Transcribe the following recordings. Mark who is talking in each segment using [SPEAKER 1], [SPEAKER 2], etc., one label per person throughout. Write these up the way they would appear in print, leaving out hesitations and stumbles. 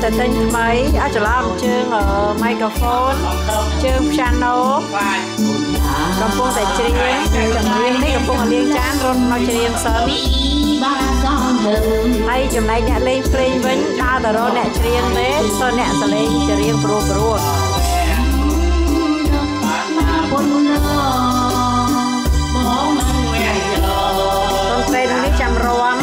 [SPEAKER 1] តែទិញថ្មីអត់ច្រឡំជើង microphone ជើង piano កំពុងតែច្រៀងចម្រៀងនេះកំពុងតែលាងចានរត់មកច្រៀងសិនហើយចំណែកអ្នកលេងភ្លេងវិញដើរទៅរកអ្នកច្រៀងទេទៅអ្នកសលេងច្រៀងព្រោះតន្ត្រីនេះចាំរាំ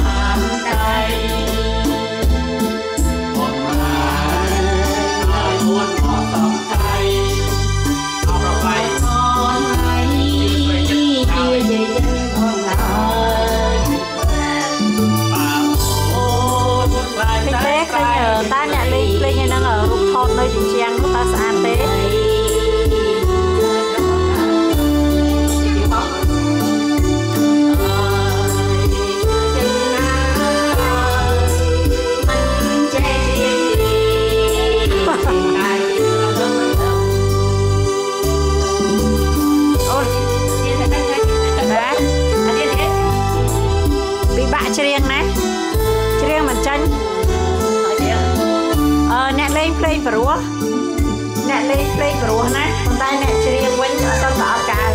[SPEAKER 1] តាអ្នកលេងភ្លេងហ្នឹងរូបថតនៅជញ្ជាំងនោះតើស្អាតទេពិបាកច្រៀងណាច្រៀងមិនចាញ់អ្នកលេងភ្លេងព្រោះអ្នកលេងភ្លេងព្រោះណាប៉ុន្តែអ្នកច្រៀងវិញអត់ទៅអត់កើត